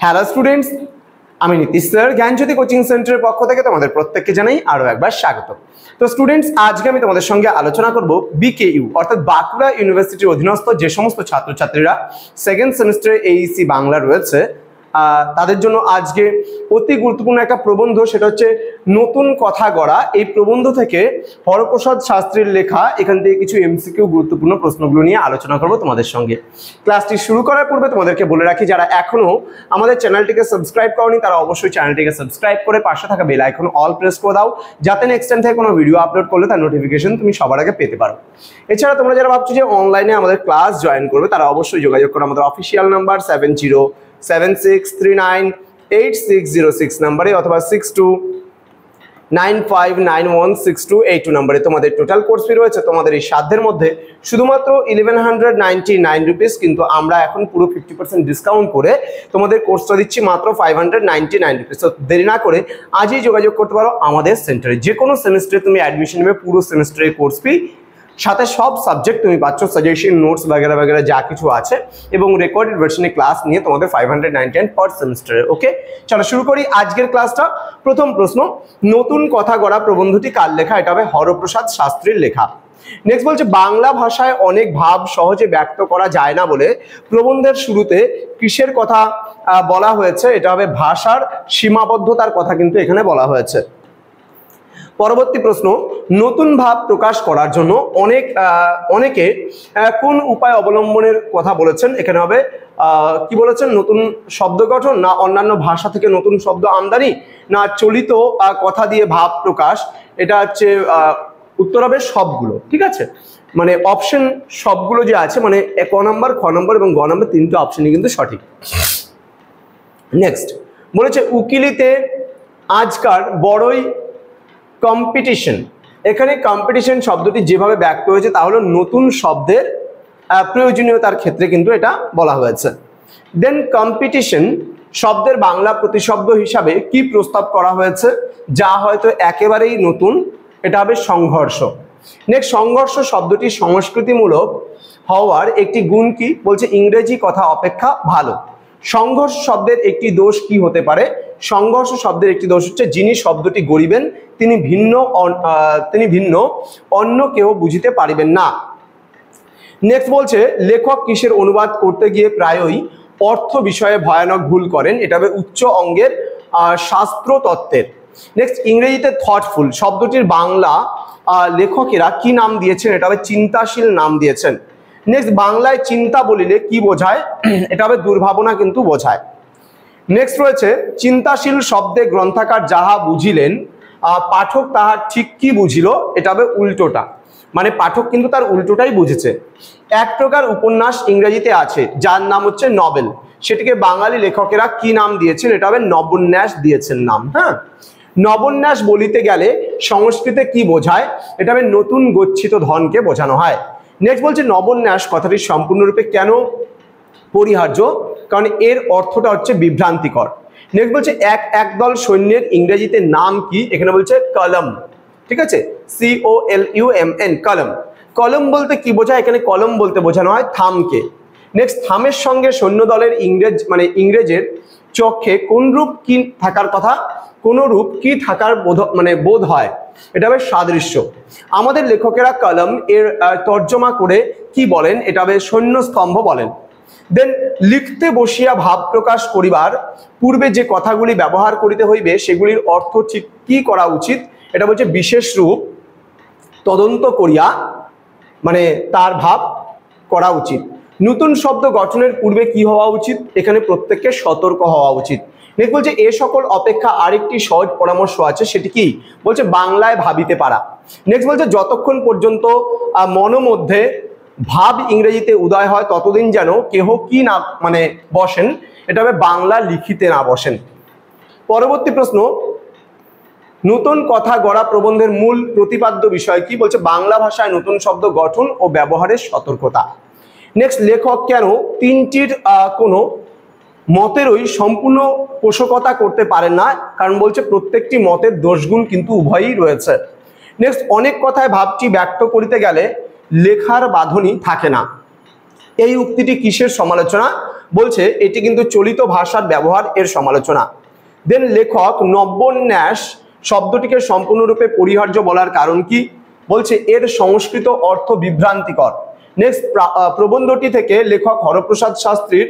Hello students, আমি Nitish sir জ্ঞানজ্যোতি coaching সেন্টারের পক্ষ থেকে তোমাদের প্রত্যেককে জানাই আরো একবার স্বাগত। তো স্টুডেন্টস, আজকে আমি তোমাদের সঙ্গে আলোচনা করব বিকেইউ অর্থাৎ বাঁকুড়া ইউনিভার্সিটির অধীনস্থ যে সমস্ত ছাত্রছাত্রীরা সেকেন্ড সেমিস্টারে এইসি বাংলা রয়েছে তাদের জন্য আজকে অতি গুরুত্বপূর্ণ একটা প্রবন্ধ, সেটা হচ্ছে নতুন কথা গড়া। এই প্রবন্ধ থেকে হরপ্রসাদ শাস্ত্রীর লেখা এখান থেকে কিছু এমসিকিউ গুরুত্বপূর্ণ প্রশ্নগুলো নিয়ে আলোচনা করব তোমাদের সঙ্গে। ক্লাসটি শুরু করার পূর্বে তোমাদেরকে বলে রাখি, যারা এখনো আমাদের চ্যানেলটিকে সাবস্ক্রাইব করনি তারা অবশ্যই চ্যানেলটিকে সাবস্ক্রাইব করে পাশে থাকা বেল আইকন অল প্রেস করে দাও, যাতে নেক্সট টাইম থেকে কোনো ভিডিও আপলোড করলে তার নোটিফিকেশন তুমি সবার আগে পেতে পারো। এছাড়া তোমরা যারা ভাবছো যে অনলাইনে আমাদের ক্লাস জয়েন করবে তারা অবশ্যই যোগাযোগ করো আমাদের অফিসিয়াল নাম্বার 7076398606 নাম্বারে অথবা 6295916282 নাম্বারে। তোমাদের টোটাল কোর্স ফি রয়েছে তোমাদের এই সাধ্যের মধ্যে শুধুমাত্র 1199 রুপিস, কিন্তু আমরা এখন পুরো 50% ডিসকাউন্ট করে তোমাদের কোর্সটা দিচ্ছি মাত্র 599 রুপিস। তো দেরি না করে আজই যোগাযোগ করতে পারো আমাদের সেন্টারে। যে কোনো সেমিস্টারে তুমি অ্যাডমিশন নেবে, পুরো সেমিস্টারের কোর্স ফি সাথে সব সাবজেক্ট তুমি পাচ্ছ, সাজেশন নোটস বাগেরা বাগেরা যা কিছু আছে, এবং রেকর্ডেড ভার্সনে ক্লাস নিয়ে তোমাদের 599 পার সেমিস্টারে। ওকে, চলো শুরু করি আজকের ক্লাসটা। প্রথম প্রশ্ন, নতুন কথা গড়া প্রবন্ধটি কার লেখা? এটা হবে হরপ্রসাদ শাস্ত্রীর লেখা। নেক্সট বলছে, বাংলা ভাষায় অনেক ভাব সহজে ব্যক্ত করা যায় না বলে প্রবন্ধের শুরুতে কিসের কথা বলা হয়েছে? এটা হবে ভাষার সীমাবদ্ধতার কথা কিন্তু এখানে বলা হয়েছে। পরবর্তী প্রশ্ন, নতুন ভাব প্রকাশ করার জন্য অনেকে কোন উপায় অবলম্বনের কথা বলেছেন? এখানে হবে কি বলেছেন, নতুন শব্দ গঠন, না অন্যান্য ভাষা থেকে নতুন শব্দ আমদানি, না চলিত কথা দিয়ে ভাব প্রকাশ? এটা হচ্ছে উত্তর হবে সবগুলো। ঠিক আছে, মানে অপশন সবগুলো যে আছে, মানে ক নম্বর, খ নম্বর এবং গ নম্বর তিনটে অপশনই কিন্তু সঠিক। নেক্সট বলেছে, উকিলিতে আজকার বড়ই কম্পিটিশন। এখানে কম্পিটিশন শব্দটি যেভাবে ব্যক্ত হয়েছে তা হলো নতুন শব্দের প্রয়োজনীয়তার ক্ষেত্রে কিন্তু এটা বলা হয়েছে। দেন কম্পিটিশন শব্দের বাংলা প্রতিশব্দ হিসাবে কি প্রস্তাব করা হয়েছে যা হয়তো একেবারেই নতুন? এটা হবে সংঘর্ষ। নেক্সট, সংঘর্ষ শব্দটি সংস্কৃতিমূলক হওয়ার একটি গুণ কি? বলছে ইংরেজি কথা অপেক্ষা ভালো। সংঘর্ষ শব্দের একটি দোষ কি হতে পারে? সংঘর্ষ শব্দের একটি দোষ হচ্ছে যিনি শব্দটি গড়িবেন তিনি ভিন্ন অন্য কেউ বুঝিতে পারিবেন না। নেক্সট বলছে, লেখক কিসের অনুবাদ করতে গিয়ে প্রায়ই অর্থ বিষয়ে ভয়ানক ভুল করেন? এটা হবে উচ্চ অঙ্গের শাস্ত্র তত্ত্বের। নেক্সট, ইংরেজিতে থটফুল শব্দটির বাংলা লেখকেরা কি নাম দিয়েছেন? এটা হবে চিন্তাশীল নাম দিয়েছেন। নেক্সট, বাংলায় চিন্তা বলিলে কি বোঝায়? এটা হবে দুর্ভাবনা কিন্তু বোঝায়। নেক্সট রয়েছে, চিন্তাশীল শব্দে গ্রন্থাকার যাহা বুঝিলেন পাঠক তাহার ঠিক কি বুঝিল? এটা হবে উল্টোটা, মানে পাঠক কিন্তু তার উল্টোটাই বুঝেছে। এক প্রকার উপন্যাস ইংরেজিতে আছে যার নাম হচ্ছে নভেল, সেটিকে বাঙালি লেখকেরা কি নাম দিয়েছেন? এটা হবে নবন্যাস দিয়েছেন নাম। হ্যাঁ, নবন্যাস বলিতে গেলে সংস্কৃতে কি বোঝায়? এটা হবে নতুন গচ্ছিত ধনকে বোঝানো হয়। নেক্সট বলছে, নবন্যাস কথাটি সম্পূর্ণরূপে কেন পরিহার্য? কারণ এর অর্থটা হচ্ছে বিভ্রান্তিকর। নেক্সট বলছে, একদল সৈন্যের ইংরেজিতে নাম কি? এখানে বলছে কলম। ঠিক আছে, COLUMN, কলম। কলম বলতে কি বোঝায়? এখানে কলম বলতে বোঝানো হয় থামকে। নেক্সট, থামের সঙ্গে সৈন্যদলের ইংরেজের চোখে কোন রূপ কি থাকার কথা? কোন রূপ কি থাকার বোধ হয়? এটা হবে সাদৃশ্য। আমাদের লেখকেরা কলম এর তর্জমা করে কি বলেন? এটা হবে সৈন্যস্তম্ভ বলেন। দেন, লিখতে বসিয়া ভাব প্রকাশ করিবার পূর্বে যে কথাগুলি ব্যবহার করিতে হইবে সেগুলির অর্থ ঠিক কি করা উচিত? এটা বলছে বিশেষ রূপ তদন্ত করিয়া মানে তার ভাব করা উচিত। নতুন শব্দ গঠনের পূর্বে কি হওয়া উচিত? এখানে প্রত্যেককে সতর্ক হওয়া উচিত। নেক্সট বলছে, এ সকল অপেক্ষা আরেকটি সহজ পরামর্শ আছে, সেটি কি? বলছে বাংলায় ভাবিতে পারা। নেক্সট বলছে, যতক্ষণ পর্যন্ত মনোমধ্যে ভাব ইংরেজিতে উদয় হয় ততদিন যেন কেহ কি না বসেন? এটা হবে বাংলা লিখিতে না বসেন। পরবর্তী প্রশ্ন, নতুন কথা গড়া প্রবন্ধের মূল প্রতিপাদ্য বিষয় কি? বলছে বাংলা ভাষায় নতুন শব্দ গঠন ও ব্যবহারের সতর্কতা। নেক্সট, লেখক কেন তিনটির কোনো মতেরই সম্পূর্ণ পোষকতা করতে পারেন না? কারণ বলছে প্রত্যেকটি মতের দোষগুণ কিন্তু উভয়ই রয়েছে। নেক্সট, অনেক কথায় ভাবটি ব্যক্ত করিতে গেলে লেখার বাঁধনই থাকে না। এই উক্তিটি কিসের সমালোচনা বলছে এটি কিন্তু চলিত ভাষার ব্যবহার এর সমালোচনা। দেন লেখক নব্যোন্যাস শব্দটিকে সম্পূর্ণরূপে পরিহার্য বলার কারণ কি? বলছে এর সংস্কৃত অর্থ বিভ্রান্তিকর। নেক্সট, প্রবন্ধটি থেকে লেখক হরপ্রসাদ শাস্ত্রীর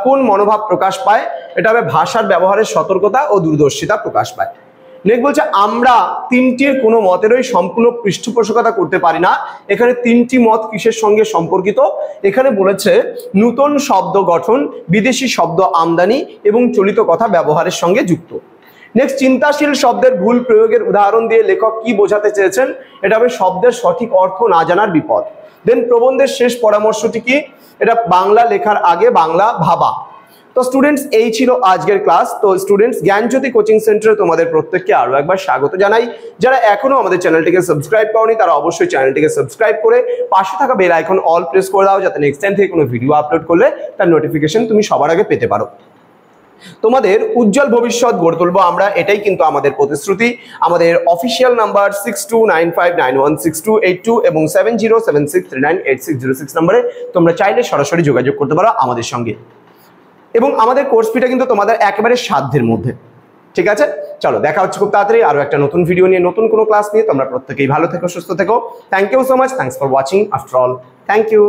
কোন মনোভাব প্রকাশ পায়? এটা হবে ভাষার ব্যবহারের সতর্কতা ও দূরদর্শিতা প্রকাশ পায়। নেক্সট বলছে আমরা তিনটির কোনো মতেরই সম্পূর্ণ পৃষ্ঠপোষকতা করতে পারি না। এখানে তিনটি মত কিসের সঙ্গে সম্পর্কিত? এখানে বলেছে নূতন শব্দ গঠন, বিদেশি শব্দ আমদানি এবং চলিত কথা ব্যবহারের সঙ্গে যুক্ত। নেক্সট, চিন্তাশীল শব্দের ভুল প্রয়োগের উদাহরণ দিয়ে লেখক কি বোঝাতে চেয়েছেন? এটা হবে শব্দের সঠিক অর্থ না জানার বিপদ। দেন প্রবন্ধের শেষ পরামর্শটি কি? এটা বাংলা লেখার আগে বাংলা ভাবা। তো স্টুডেন্টস, এই ছিল আজকের ক্লাস। তো স্টুডেন্টস, জ্ঞানজ্যোতি কোচিং সেন্টারে তোমাদের প্রত্যেককে আরো একবার স্বাগত জানাই। যারা এখনো আমাদের চ্যানেলটিকে সাবস্ক্রাইব করনি তারা অবশ্যই চ্যানেলটিকে সাবস্ক্রাইব করে পাশে থাকা বেল আইকন অল প্রেস করে দাও, যাতে নেক্সট টাইম থেকে কোনো ভিডিও আপলোড করলে তার নোটিফিকেশন তুমি সবার আগে পেতে পারো। তোমাদের উজ্জ্বল ভবিষ্যৎ গড়ে তুলবো আমরা, এটাই কিন্তু আমাদের প্রতিশ্রুতি। আমাদের অফিসিয়াল নাম্বার 6295916282 এবং 7076398606 নম্বরে তোমরা চাইলে সরাসরি যোগাযোগ করতে পারো আমাদের সঙ্গে। এবং আমাদের কোর্স ফিটা কিন্তু তোমাদের একেবারে সাধ্যের মধ্যে। ঠিক আছে, চলো দেখা হচ্ছে খুব তাড়াতাড়ি আরো একটা নতুন ভিডিও নিয়ে, নতুন কোনো ক্লাস নিয়ে। তোমরা প্রত্যেকেই ভালো থেকো, সুস্থ থেকো। Thank you so much, thanks for watching after all, thank you.